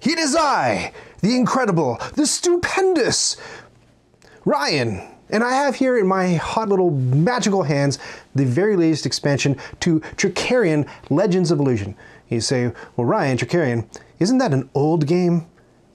It is I, the incredible, the stupendous Ryan, and I have here in my hot little magical hands the very latest expansion to Trickerion Legends of Illusion. You say, well Ryan, Trickerion, isn't that an old game?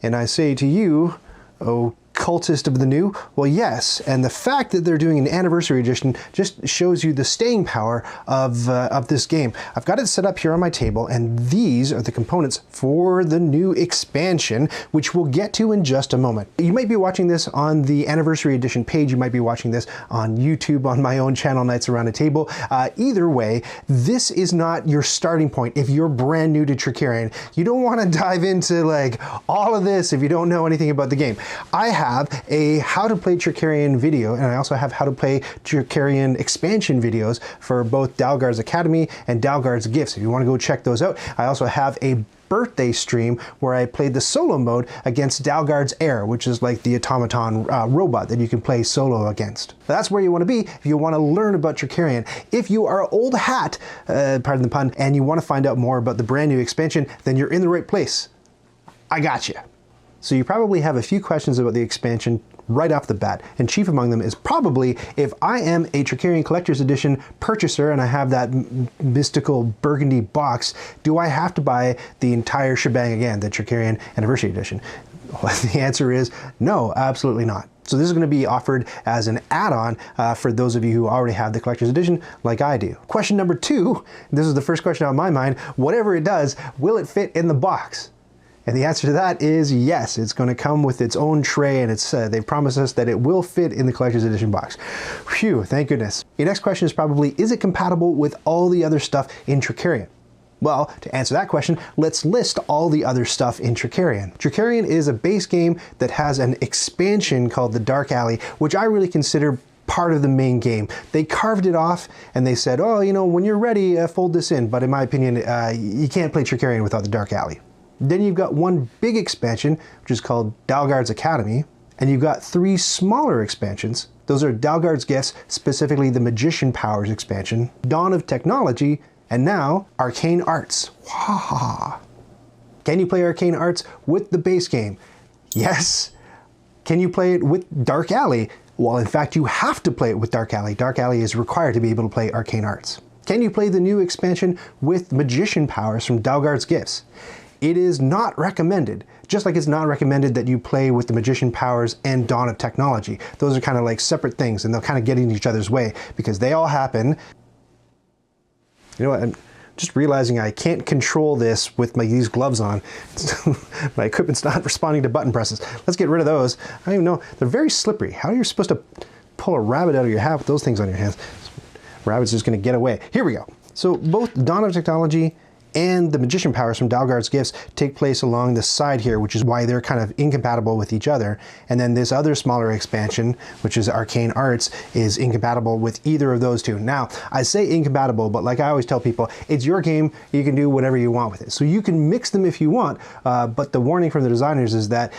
And I say to you, oh cultist of the new, well yes, and the fact that they're doing an anniversary edition just shows you the staying power of this game. I've got it set up here on my table, and these are the components for the new expansion, which we'll get to in just a moment. You might be watching this on the anniversary edition page, you might be watching this on YouTube on my own channel, Nights Around a Table. Either way, this is not your starting point if you're brand new to Trickerion. You don't want to dive into like all of this if you don't know anything about the game. I have a how to play Trickerion video, and I also have how to play Trickerion expansion videos for both Dalgard's Academy and Dalgard's Gifts. If you want to go check those out, I also have a birthday stream where I played the solo mode against Dalgard's Heir, which is like the automaton robot that you can play solo against. That's where you want to be if you want to learn about Trickerion. If you are old hat, pardon the pun, and you want to find out more about the brand new expansion, then you're in the right place. I got you. So you probably have a few questions about the expansion right off the bat, and chief among them is probably, if I am a Trickerion Collector's Edition purchaser and I have that mystical burgundy box, do I have to buy the entire shebang again, the Trickerion Anniversary Edition? Well, the answer is no, absolutely not. So this is going to be offered as an add-on for those of you who already have the Collector's Edition like I do. Question number 2, this is the first question on my mind, whatever it does, will it fit in the box? And the answer to that is yes. It's going to come with its own tray, and they've promised us that it will fit in the Collector's Edition box. Phew, thank goodness. Your next question is probably, is it compatible with all the other stuff in Trickerion? Well, to answer that question, let's list all the other stuff in Trickerion. Trickerion is a base game that has an expansion called the Dark Alley, which I really consider part of the main game. They carved it off and they said, oh, you know, when you're ready, fold this in. But in my opinion, you can't play Trickerion without the Dark Alley. Then you've got one big expansion, which is called Dalgard's Academy, and you've got 3 smaller expansions. Those are Dalgard's Gifts, specifically the Magician Powers expansion, Dawn of Technology, and now Arcane Arts. Wahaha. Can you play Arcane Arts with the base game? Yes. Can you play it with Dark Alley? Well, in fact, you have to play it with Dark Alley. Dark Alley is required to be able to play Arcane Arts. Can you play the new expansion with Magician Powers from Dalgard's Gifts? It is not recommended, just like it's not recommended that you play with the Magician Powers and Dawn of Technology. Those are kind of like separate things, and they'll kind of get in each other's way because they all happen. You know what, I'm just realizing I can't control this with these gloves on. My equipment's not responding to button presses. Let's get rid of those. I don't even know, they're very slippery. How are you supposed to pull a rabbit out of your hat with those things on your hands? Rabbit's just gonna get away. Here we go. So both Dawn of Technology and the Magician Powers from Dalgard's Gifts take place along the side here, which is why they're kind of incompatible with each other. And then this other smaller expansion, which is Arcane Arts, is incompatible with either of those two. Now, I say incompatible, but like I always tell people, it's your game, you can do whatever you want with it. So you can mix them if you want, but the warning from the designers is that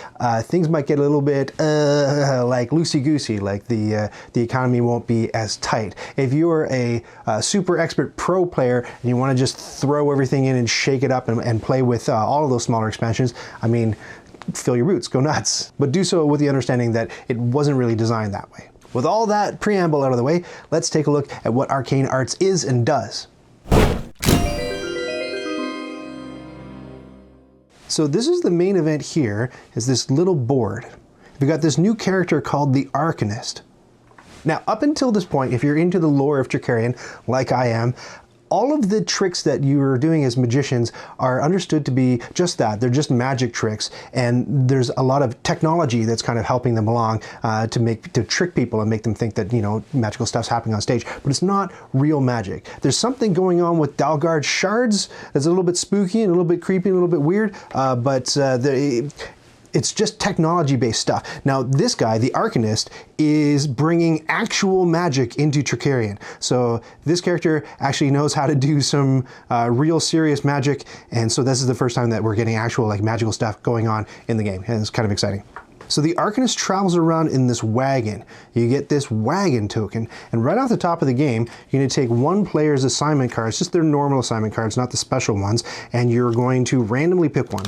things might get a little bit like loosey-goosey, like the economy won't be as tight. If you're a super expert pro player and you want to just throw everything in and shake it up and play with all of those smaller expansions, I mean, fill your boots, go nuts. But do so with the understanding that it wasn't really designed that way. With all that preamble out of the way, let's take a look at what Arcane Arts is and does. So this is the main event here, is this little board. We've got this new character called the Arcanist. Now, up until this point, if you're into the lore of Trickerion, like I am, all of the tricks that you're doing as magicians are understood to be just that. They're just magic tricks, and there's a lot of technology that's kind of helping them along to trick people and make them think that, you know, magical stuff's happening on stage, but it's not real magic. There's something going on with Dalgard Shards that's a little bit spooky and a little bit creepy and a little bit weird, but it's just technology-based stuff. Now, this guy, the Arcanist, is bringing actual magic into Trickerion. So this character actually knows how to do some real serious magic, and so this is the first time that we're getting actual like magical stuff going on in the game, and it's kind of exciting. So the Arcanist travels around in this wagon. You get this wagon token, and right off the top of the game, you're going to take one player's assignment cards, just their normal assignment cards, not the special ones, and you're going to randomly pick one.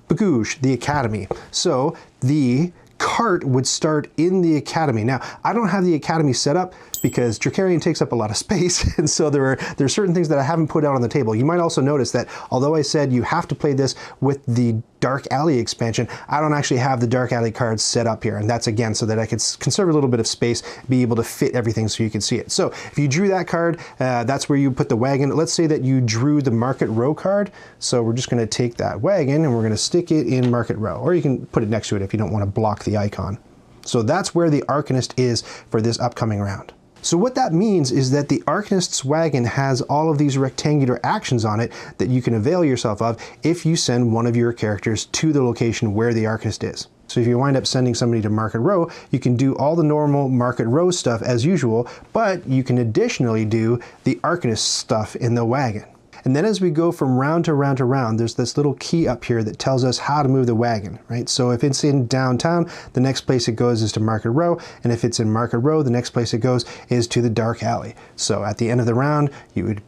Bagoosh, the Academy. So the cart would start in the Academy. Now, I don't have the Academy set up because Trickerion takes up a lot of space, and so there are certain things that I haven't put out on the table. You might also notice that although I said you have to play this with the Dark Alley expansion, I don't actually have the Dark Alley cards set up here, and that's again so that I could conserve a little bit of space, be able to fit everything so you can see it. So if you drew that card, that's where you put the wagon. Let's say that you drew the Market Row card, so we're just going to take that wagon and we're going to stick it in Market Row, or you can put it next to it if you don't want to block the icon. So that's where the Arcanist is for this upcoming round. So what that means is that the Arcanist's wagon has all of these rectangular actions on it that you can avail yourself of if you send one of your characters to the location where the Arcanist is. So if you wind up sending somebody to Market Row, you can do all the normal Market Row stuff as usual, but you can additionally do the Arcanist stuff in the wagon. And then as we go from round to round to round, there's this little key up here that tells us how to move the wagon, right? So if it's in downtown, the next place it goes is to Market Row, and if it's in Market Row, the next place it goes is to the Dark Alley. So at the end of the round, you would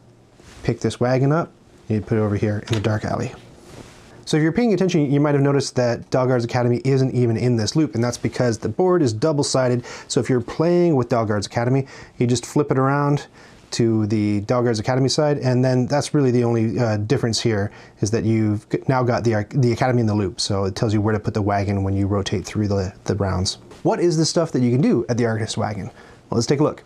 pick this wagon up, you'd put it over here in the Dark Alley. So if you're paying attention, you might have noticed that Dalgard's Academy isn't even in this loop, and that's because the board is double-sided. So if you're playing with Dalgard's Academy, you just flip it around to the Dalgard's Academy side, and then that's really the only difference here is that you've now got the Academy in the loop, so it tells you where to put the wagon when you rotate through the rounds. What is the stuff that you can do at the Arcanist's wagon? Well, let's take a look.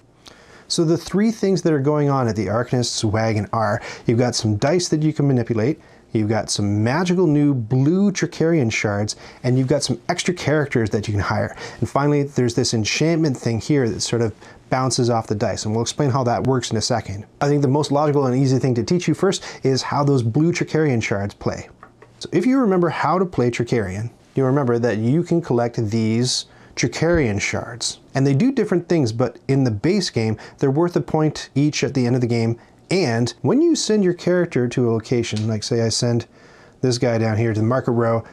So the three things that are going on at the Arcanist's wagon are, you've got some dice that you can manipulate, you've got some magical new blue Trickerion shards, and you've got some extra characters that you can hire. And finally, there's this enchantment thing here that sort of bounces off the dice, and we'll explain how that works in a second. I think the most logical and easy thing to teach you first is how those blue Trickerion shards play. So if you remember how to play Trickerion, you'll remember that you can collect these Trickerion shards. And they do different things, but in the base game, they're worth a point each at the end of the game. And when you send your character to a location, like say I send this guy down here to the Market Row,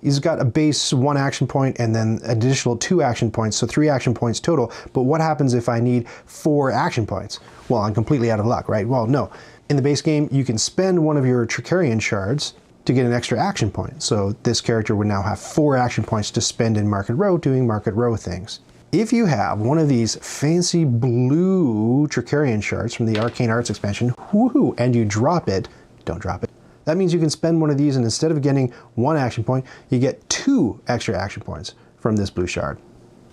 he's got a base 1 action point and then additional 2 action points, so 3 action points total. But what happens if I need 4 action points? Well, I'm completely out of luck, right? Well, no. In the base game, you can spend one of your Trickerion shards to get an extra action point. So this character would now have 4 action points to spend in Market Row doing Market Row things. If you have one of these fancy blue Trickerion shards from the Arcane Arts expansion, woohoo, and you drop it, don't drop it. That means you can spend one of these, and instead of getting 1 action point, you get 2 extra action points from this blue shard.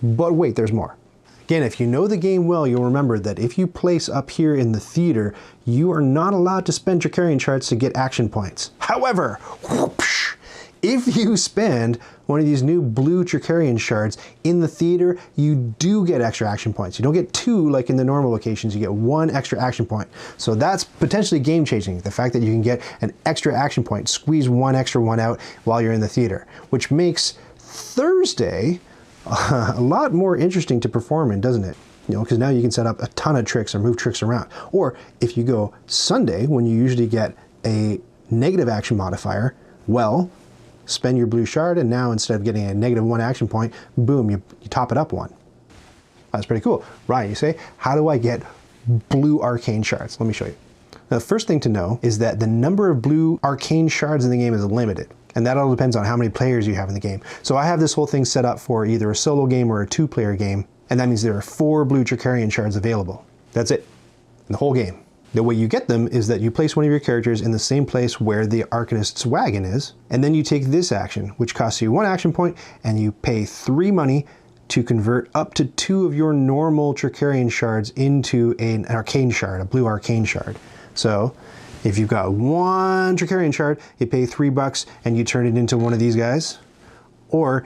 But wait, there's more. Again, if you know the game well, you'll remember that if you place up here in the theater, you are not allowed to spend Trickerion shards to get action points. However, whoosh, if you spend one of these new blue Trickerion shards in the theater, you do get extra action points. You don't get 2 like in the normal locations, you get 1 extra action point. So that's potentially game changing, the fact that you can get an extra action point, squeeze 1 extra one out while you're in the theater, which makes Thursday a lot more interesting to perform in, doesn't it? You know, because now you can set up a ton of tricks or move tricks around. Or if you go Sunday, when you usually get a negative action modifier, well, spend your blue shard, and now instead of getting a -1 action point, boom, you top it up 1. That's pretty cool. Ryan, you say, how do I get blue arcane shards? Let me show you. Now, the first thing to know is that the number of blue arcane shards in the game is limited. And that all depends on how many players you have in the game. So I have this whole thing set up for either a solo game or a 2-player game, and that means there are 4 blue Trickerion shards available. That's it, in the whole game. The way you get them is that you place one of your characters in the same place where the Arcanist's wagon is, and then you take this action, which costs you 1 action point, and you pay 3 money to convert up to 2 of your normal Trickerion shards into an arcane shard, a blue arcane shard. So if you've got 1 Trickerion shard, you pay $3 and you turn it into one of these guys. Or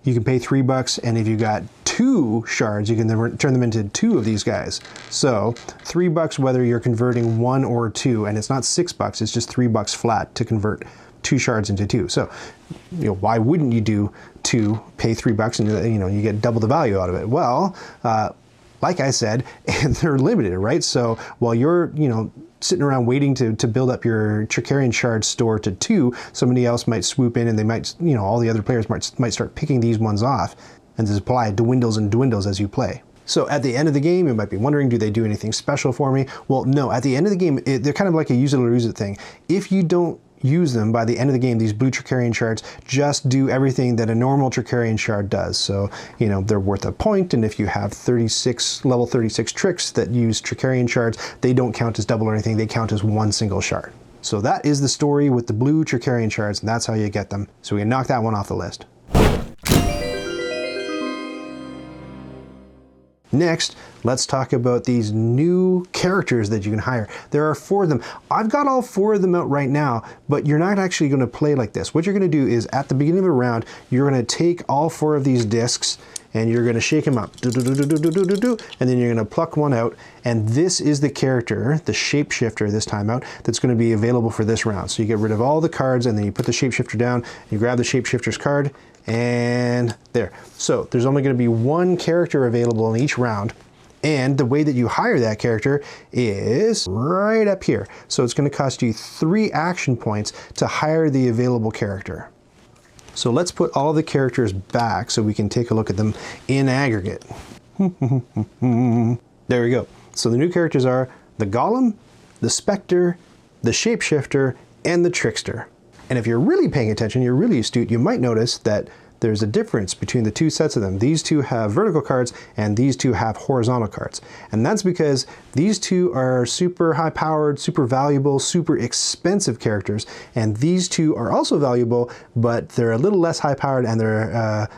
you can pay $3, and if you got 2 shards, you can then turn them into 2 of these guys. So $3 whether you're converting 1 or 2, and it's not $6, it's just $3 flat to convert 2 shards into 2. So, you know, why wouldn't you do 2, pay $3, and you get double the value out of it? Well, like I said, they're limited, right? So while you're, sitting around waiting to build up your Trickerion Shards store to 2, somebody else might swoop in and they might, you know, all the other players might start picking these ones off, and the supply dwindles and dwindles as you play. So at the end of the game, you might be wondering, do they do anything special for me? Well, no, at the end of the game, they're kind of like a use it or lose it thing. If you don't use them by the end of the game, these blue Trickerion Shards just do everything that a normal Trickerion Shard does. So, you know, they're worth a point, and if you have level 36 tricks that use Trickerion Shards, they don't count as double or anything, they count as one single shard. So that is the story with the blue Trickerion Shards, and that's how you get them. So we can knock that one off the list. Next, let's talk about these new characters that you can hire. There are 4 of them. I've got all 4 of them out right now, but you're not actually going to play like this. What you're going to do is at the beginning of the round, you're going to take all 4 of these discs and you're going to shake them up, and then you're going to pluck one out, and this is the character, the shapeshifter this time out, that's going to be available for this round. So you get rid of all the cards, and then you put the shapeshifter down, you grab the shapeshifter's card, and there. So there's only going to be 1 character available in each round, and the way that you hire that character is right up here. So it's going to cost you 3 action points to hire the available character. So let's put all the characters back so we can take a look at them in aggregate. There we go. So the new characters are the Golem, the Spectre, the Shapeshifter, and the Trickster. And if you're really paying attention, you're really astute, you might notice that there's a difference between the 2 sets of them. These 2 have vertical cards and these 2 have horizontal cards. And that's because these 2 are super high powered, super valuable, super expensive characters. And these 2 are also valuable, but they're a little less high powered, and they're,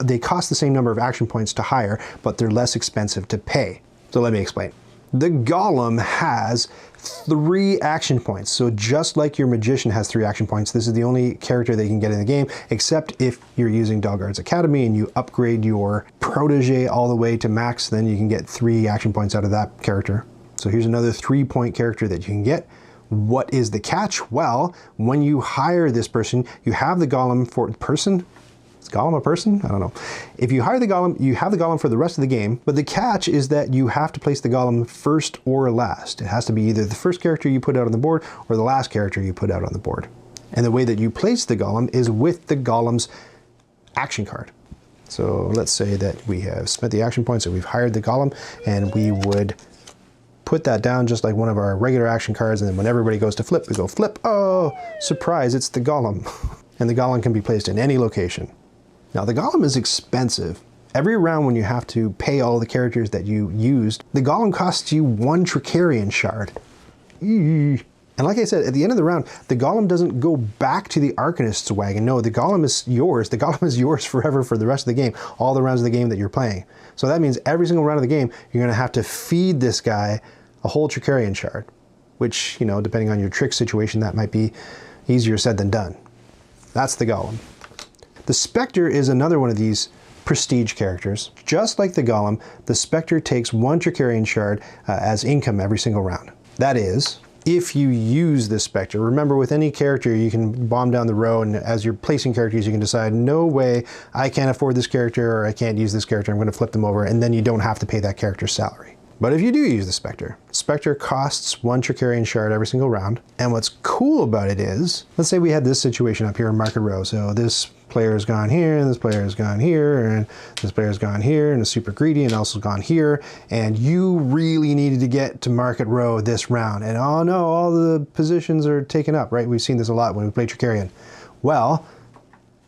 they cost the same number of action points to hire, but they're less expensive to pay. So let me explain. The Golem has 3 action points. So just like your Magician has 3 action points, this is the only character they can get in the game, except if you're using Dalgard's Academy and you upgrade your protege all the way to max, then you can get 3 action points out of that character. So here's another 3-point character that you can get. What is the catch? Well, when you hire this person, you have the Golem for person. Is Golem a person? I don't know. If you hire the Golem, you have the Golem for the rest of the game, but the catch is that you have to place the Golem first or last. It has to be either the first character you put out on the board or the last character you put out on the board. And the way that you place the Golem is with the Golem's action card. So let's say that we have spent the action points and we've hired the Golem, and we would put that down just like one of our regular action cards, and then when everybody goes to flip, we go flip. Oh, surprise, it's the Golem. And the Golem can be placed in any location. Now the Golem is expensive. Every round when you have to pay all the characters that you used, the Golem costs you 1 Trickerion Shard. And like I said, at the end of the round, the Golem doesn't go back to the Arcanist's wagon. No, the Golem is yours. The Golem is yours forever for the rest of the game, all the rounds of the game that you're playing. So that means every single round of the game, you're going to have to feed this guy a whole Trickerion Shard, which, you know, depending on your trick situation, that might be easier said than done. That's the Golem. The Spectre is another one of these prestige characters. Just like the Golem, the Spectre takes 1 Trickerion Shard as income every single round. That is, if you use the Spectre. Remember, with any character, you can bomb down the row, and as you're placing characters, you can decide, no way, I can't afford this character, or I can't use this character, I'm going to flip them over, and then you don't have to pay that character's salary. But if you do use the Spectre costs 1 Trickerion Shard every single round. And what's cool about it is, let's say we had this situation up here in Market Row. So this player's gone here, and this player's gone here, and this player's gone here, and is super greedy, and also gone here. And you really needed to get to Market Row this round. And oh no, all the positions are taken up, right? We've seen this a lot when we play Trickerion. Well,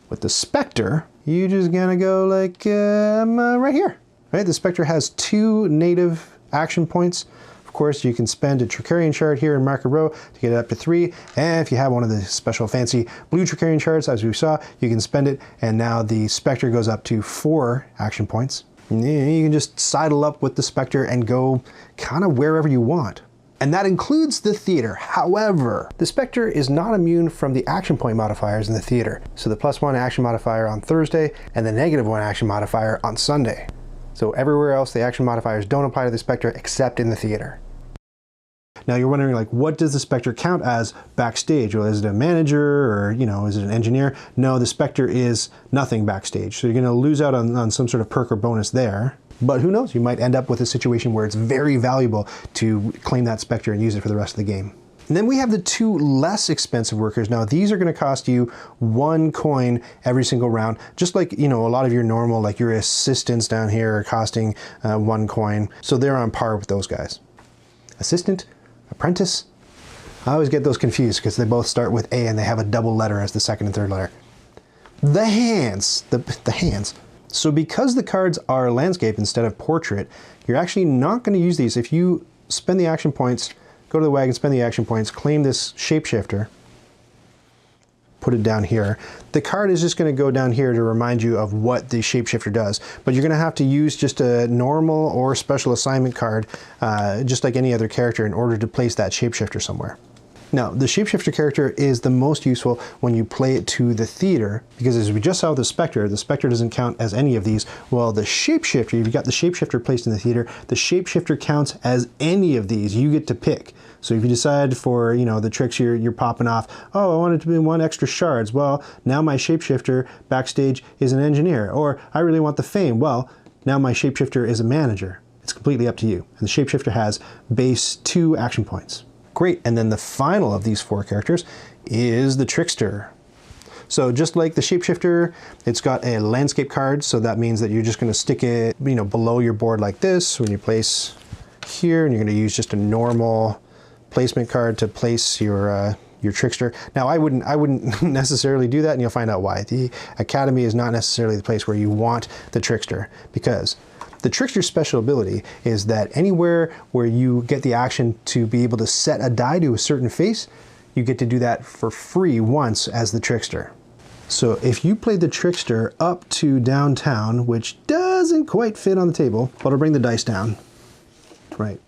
with the Spectre, you just gonna go like right here, right? The Spectre has 2 native action points. Of course, you can spend a Trickerion Shard here in Market Row to get it up to 3. And if you have one of the special fancy blue Trickerion Shards, as we saw, you can spend it, and now the Spectre goes up to 4 action points. And you can just sidle up with the Spectre and go kind of wherever you want. And that includes the theater. However, the Spectre is not immune from the action point modifiers in the theater. So the +1 action modifier on Thursday and the -1 action modifier on Sunday. So everywhere else, the action modifiers don't apply to the Spectre except in the theater. Now you're wondering, like, what does the Spectre count as backstage? Well, is it a manager, or, you know, is it an engineer? No, the Spectre is nothing backstage. So you're going to lose out on some sort of perk or bonus there. But who knows, you might end up with a situation where it's very valuable to claim that Spectre and use it for the rest of the game. And then we have the two less expensive workers. Now these are going to cost you 1 coin every single round, just like, you know, a lot of your normal, like your assistants down here are costing 1 coin. So they're on par with those guys. Assistant, apprentice, I always get those confused because they both start with A and they have a double letter as the second and third letter. The hands, the hands. So because the cards are landscape instead of portrait, you're actually not going to use these. If you spend the action points, go to the wagon, spend the action points, claim this shapeshifter, put it down here. The card is just going to go down here to remind you of what the shapeshifter does, but you're going to have to use just a normal or special assignment card, just like any other character, in order to place that shapeshifter somewhere. Now, the shapeshifter character is the most useful when you play it to the theater, because as we just saw with the Spectre doesn't count as any of these. Well, the shapeshifter, if you've got the shapeshifter placed in the theater, the shapeshifter counts as any of these. You get to pick. So if you decide for, you know, the tricks you're popping off, oh, I wanted to be 1 extra shards. Well, now my shapeshifter backstage is an engineer. Or I really want the fame. Well, now my shapeshifter is a manager. It's completely up to you. And the shapeshifter has base 2 action points. Great, and then the final of these 4 characters is the Trickster. So just like the shapeshifter, it's got a landscape card, so that means that you're just going to stick it, you know, below your board like this when you place here, and you're going to use just a normal placement card to place your Trickster. Now I wouldn't necessarily do that, and you'll find out why. The Academy is not necessarily the place where you want the Trickster, because the Trickster's special ability is that anywhere where you get the action to be able to set a die to a certain face, you get to do that for free once as the Trickster. So if you play the Trickster up to downtown, which doesn't quite fit on the table, but I'll bring the dice down. Right.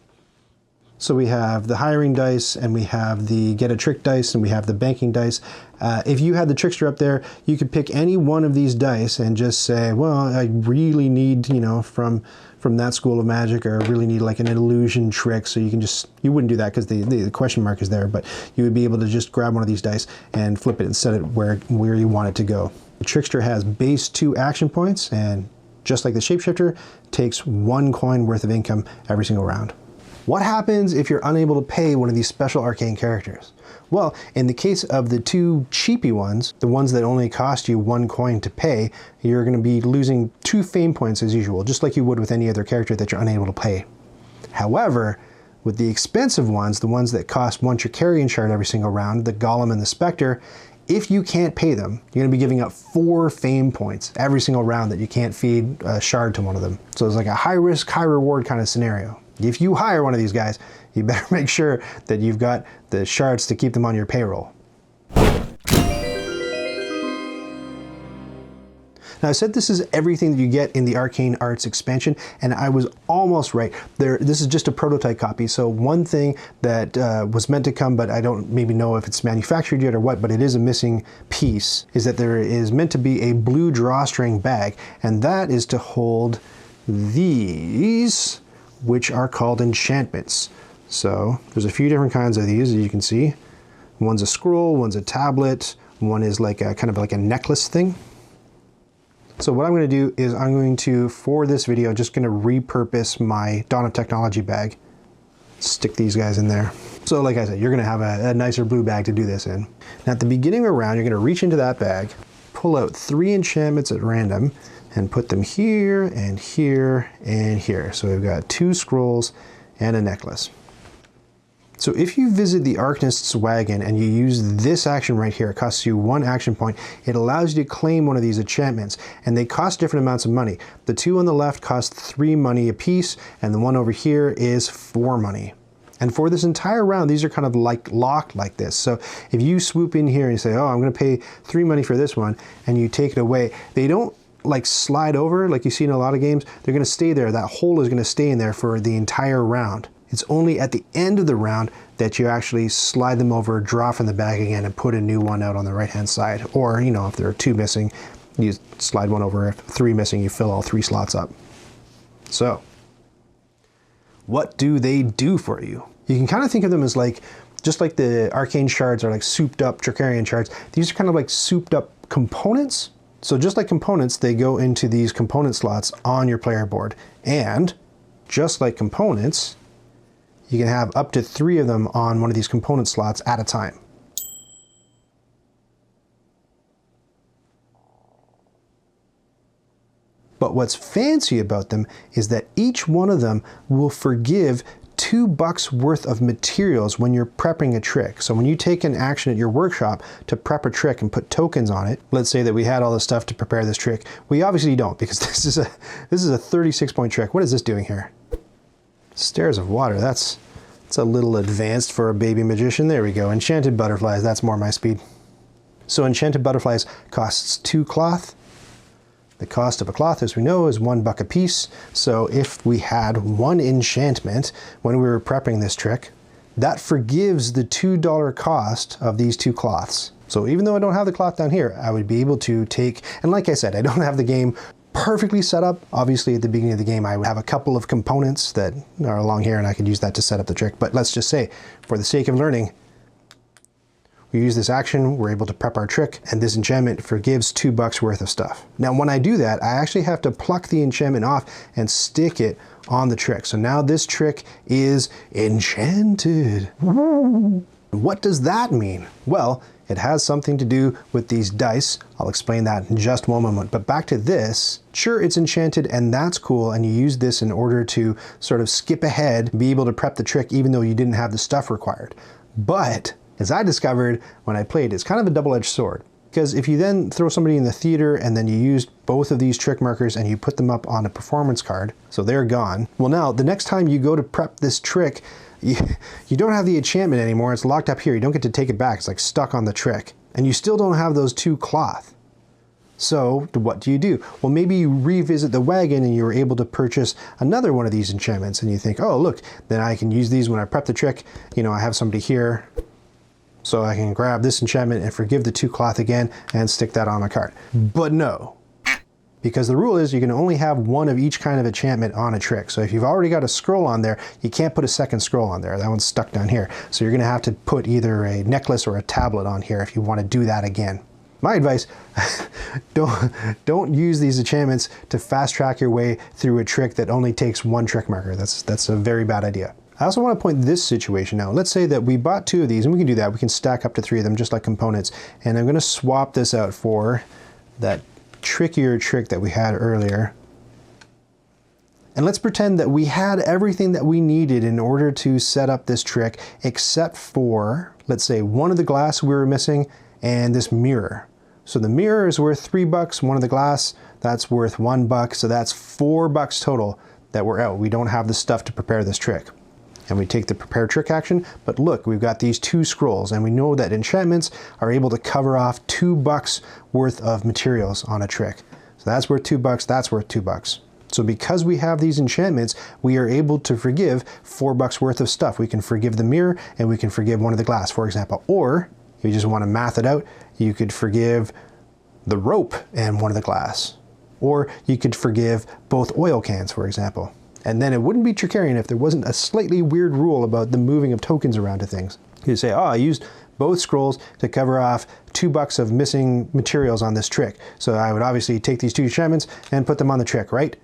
So we have the hiring dice, and we have the get a trick dice, and we have the banking dice. If you had the Trickster up there, you could pick any one of these dice and just say, well, I really need, you know, from that school of magic, or I really need like an illusion trick. So you can just, you wouldn't do that because the question mark is there, but you would be able to just grab one of these dice and flip it and set it where you want it to go. The Trickster has base 2 action points, and just like the shapeshifter, takes 1 coin worth of income every single round. What happens if you're unable to pay one of these special arcane characters? Well, in the case of the 2 cheapy ones, the ones that only cost you 1 coin to pay, you're going to be losing 2 fame points as usual, just like you would with any other character that you're unable to pay. However, with the expensive ones, the ones that cost 1 Trickerion shard every single round, the Golem and the Spectre, if you can't pay them, you're going to be giving up 4 fame points every single round that you can't feed a shard to one of them. So it's like a high risk, high reward kind of scenario. If you hire one of these guys, you better make sure that you've got the shards to keep them on your payroll. Now, I said this is everything that you get in the Arcane Arts expansion, and I was almost right. This is just a prototype copy, so one thing that was meant to come, but I don't maybe know if it's manufactured yet or what, but it is a missing piece, is that there is meant to be a blue drawstring bag, and that is to hold these, which are called enchantments. So there's a few different kinds of these, as you can see. One's a scroll, one's a tablet, one is like a kind of like a necklace thing. So what I'm going to do is I'm going to, for this video, just going to repurpose my Dawn of Technology bag. Stick these guys in there. So like I said, you're going to have a nicer blue bag to do this in. Now at the beginning of a round, you're going to reach into that bag, pull out 3 enchantments at random, and put them here and here and here. So we've got 2 scrolls and a necklace. So if you visit the Arcanist's wagon and you use this action right here, it costs you 1 action point. It allows you to claim one of these enchantments, and they cost different amounts of money. The 2 on the left cost 3 money apiece, and the one over here is 4 money. And for this entire round, these are kind of like locked like this. So if you swoop in here and you say, oh, I'm gonna pay 3 money for this one, and you take it away, they don't like slide over like you see in a lot of games. They're gonna stay there. That hole is gonna stay in there for the entire round. It's only at the end of the round that you actually slide them over, draw from the bag again, and put a new one out on the right-hand side. Or, you know, if there are 2 missing, you slide one over. If 3 missing, you fill all 3 slots up. So, what do they do for you? You can kind of think of them as like, just like the Arcane Shards are like souped up Trickerion shards, these are kind of like souped up components So just like components, they go into these component slots on your player board. And just like components, you can have up to 3 of them on one of these component slots at a time. But what's fancy about them is that each one of them will forgive $2 worth of materials when you're prepping a trick. So when you take an action at your workshop to prep a trick and put tokens on it, let's say that we had all the stuff to prepare this trick. We obviously don't, because this is a 36-point trick. What is this doing here? Stairs of water. That's a little advanced for a baby magician. There we go. Enchanted butterflies. That's more my speed. So enchanted butterflies costs 2 cloth. The cost of a cloth, as we know, is $1 a piece. So if we had 1 enchantment when we were prepping this trick, that forgives the $2 cost of these 2 cloths. So even though I don't have the cloth down here, I would be able to take, and like I said, I don't have the game perfectly set up. Obviously at the beginning of the game, I would have a couple of components that are along here and I could use that to set up the trick. But let's just say, for the sake of learning, we use this action, we're able to prep our trick, and this enchantment forgives $2 worth of stuff. Now, when I do that, I actually have to pluck the enchantment off and stick it on the trick. So now this trick is enchanted. What does that mean? Well, it has something to do with these dice. I'll explain that in just one moment. But back to this, sure, it's enchanted and that's cool, and you use this in order to sort of skip ahead, be able to prep the trick even though you didn't have the stuff required. But as I discovered when I played, it's kind of a double-edged sword. Because if you then throw somebody in the theater and then you use both of these trick markers and you put them up on a performance card, so they're gone. Well, now the next time you go to prep this trick, you don't have the enchantment anymore. It's locked up here. You don't get to take it back. It's like stuck on the trick. And you still don't have those 2 cloth. So what do? Well, maybe you revisit the wagon and you were able to purchase another one of these enchantments and you think, oh, look, then I can use these when I prep the trick. You know, I have somebody here, so I can grab this enchantment and forgive the 2 cloth again and stick that on my card. But no, because the rule is you can only have 1 of each kind of enchantment on a trick. So if you've already got a scroll on there, you can't put a second scroll on there. That one's stuck down here. So you're gonna have to put either a necklace or a tablet on here if you want to do that again. My advice, don't use these enchantments to fast track your way through a trick that only takes 1 trick marker. That's a very bad idea. I also want to point this situation out. Let's say that we bought 2 of these, and we can do that. We can stack up to 3 of them just like components. And I'm going to swap this out for that trickier trick that we had earlier. And let's pretend that we had everything that we needed in order to set up this trick, except for, let's say, 1 of the glass we were missing and this mirror. So the mirror is worth $3, 1 of the glass, that's worth $1. So that's $4 total that we're out. We don't have the stuff to prepare this trick. And we take the prepare trick action, but look, we've got these 2 scrolls, and we know that enchantments are able to cover off $2 worth of materials on a trick. So that's worth $2, that's worth $2. So because we have these enchantments, we are able to forgive $4 worth of stuff. We can forgive the mirror, and we can forgive 1 of the glass, for example. Or, if you just want to math it out, you could forgive the rope and 1 of the glass. Or you could forgive both oil cans, for example. And then it wouldn't be Trickerion if there wasn't a slightly weird rule about the moving of tokens around to things. You say, oh, I used both scrolls to cover off $2 of missing materials on this trick. So I would obviously take these 2 enchantments and put them on the trick, right?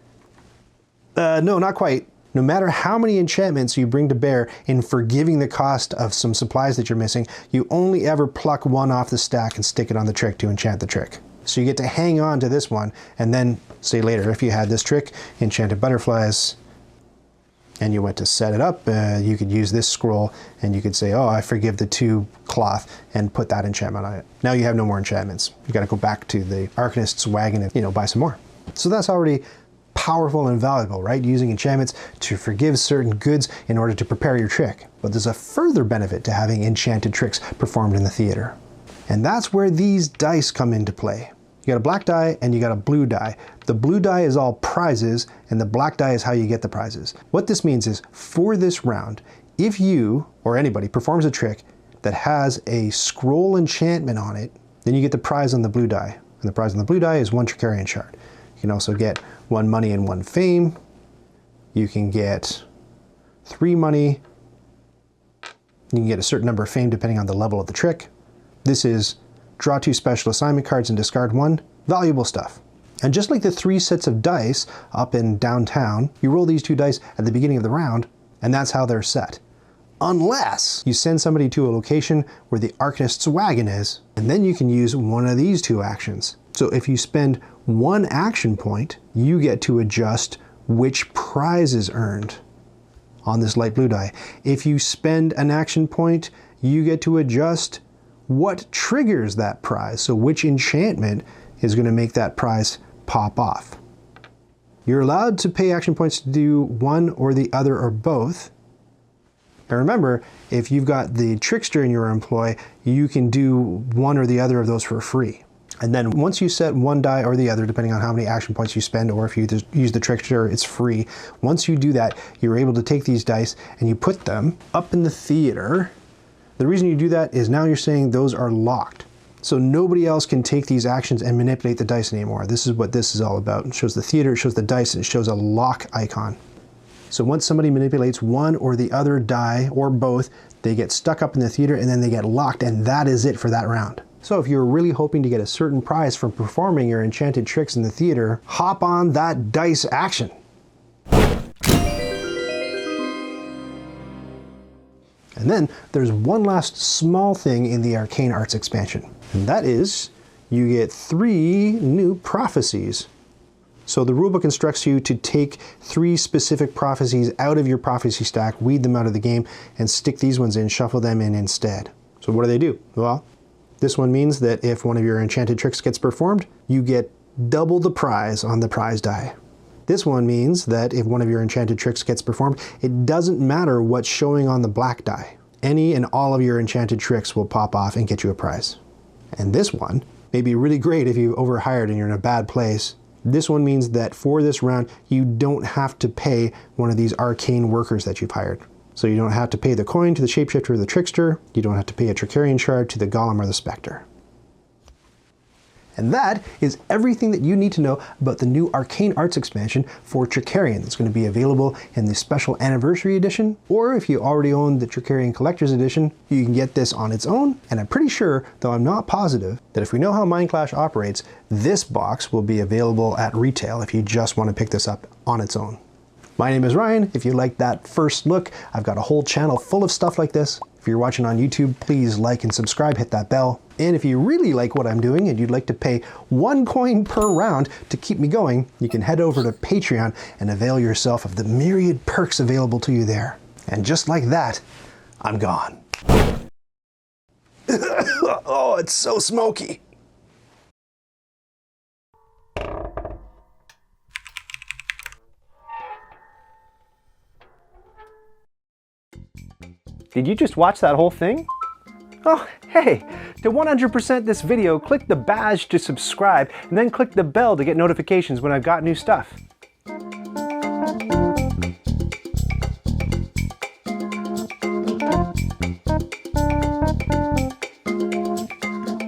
No, not quite. No matter how many enchantments you bring to bear in forgiving the cost of some supplies that you're missing, you only ever pluck 1 off the stack and stick it on the trick to enchant the trick. So you get to hang on to this one, and then, say later, if you had this trick, enchanted butterflies, and you went to set it up, you could use this scroll and you could say, oh, I forgive the 2 cloth and put that enchantment on it. Now you have no more enchantments. You got to go back to the Arcanist's wagon and, you know, buy some more. So that's already powerful and valuable, right? Using enchantments to forgive certain goods in order to prepare your trick. But there's a further benefit to having enchanted tricks performed in the theater. And that's where these dice come into play. You got a black die and you got a blue die. The blue die is all prizes and the black die is how you get the prizes. What this means is, for this round, if you or anybody performs a trick that has a scroll enchantment on it, then you get the prize on the blue die. And the prize on the blue die is 1 Trickerion shard. You can also get 1 money and 1 fame. You can get 3 money. You can get a certain number of fame depending on the level of the trick. This is draw 2 special assignment cards and discard 1. valuable stuff. And just like the 3 sets of dice up in downtown, you roll these 2 dice at the beginning of the round, and that's how they're set. Unless you send somebody to a location where the Arcanist's wagon is, and then you can use one of these 2 actions. So if you spend 1 action point, you get to adjust which prize is earned on this light blue die. If you spend an action point, you get to adjust what triggers that prize. So which enchantment is going to make that prize pop off. You're allowed to pay action points to do one or the other or both. And remember, if you've got the Trickster in your employ, you can do one or the other of those for free. And then once you set one die or the other, depending on how many action points you spend, or if you use the Trickster, it's free. Once you do that, you're able to take these dice and you put them up in the theater. The reason you do that is now you're saying those are locked. So nobody else can take these actions and manipulate the dice anymore. This is what this is all about. It shows the theater, it shows the dice, and it shows a lock icon. So once somebody manipulates one or the other die, or both, they get stuck up in the theater and then they get locked, and that is it for that round. So if you're really hoping to get a certain prize from performing your enchanted tricks in the theater, hop on that dice action. And then there's one last small thing in the Arcane Arts expansion, and that is you get 3 new prophecies. So the rulebook instructs you to take 3 specific prophecies out of your prophecy stack, weed them out of the game, and stick these ones in, shuffle them in instead. So what do? Well, this one means that if one of your enchanted tricks gets performed, you get double the prize on the prize die. This one means that if one of your enchanted tricks gets performed, it doesn't matter what's showing on the black die. Any and all of your enchanted tricks will pop off and get you a prize. And this one may be really great if you've overhired and you're in a bad place. This one means that for this round, you don't have to pay one of these Arcane Workers that you've hired. So you don't have to pay the coin to the Shapeshifter or the Trickster. You don't have to pay a Trickerion shard to the Golem or the Spectre. And that is everything that you need to know about the new Arcane Arts expansion for Trickerion. It's going to be available in the special anniversary edition, or if you already own the Trickerion Collector's Edition, you can get this on its own. And I'm pretty sure, though I'm not positive, that if we know how Mindclash operates, this box will be available at retail if you just want to pick this up on its own. My name is Ryan. If you liked that first look, I've got a whole channel full of stuff like this. If you're watching on YouTube, please like and subscribe, hit that bell. And if you really like what I'm doing and you'd like to pay 1 coin per round to keep me going, you can head over to Patreon and avail yourself of the myriad perks available to you there. And just like that, I'm gone. Oh, it's so smoky. Did you just watch that whole thing? Oh, hey, to 100% this video, click the badge to subscribe and then click the bell to get notifications when I've got new stuff.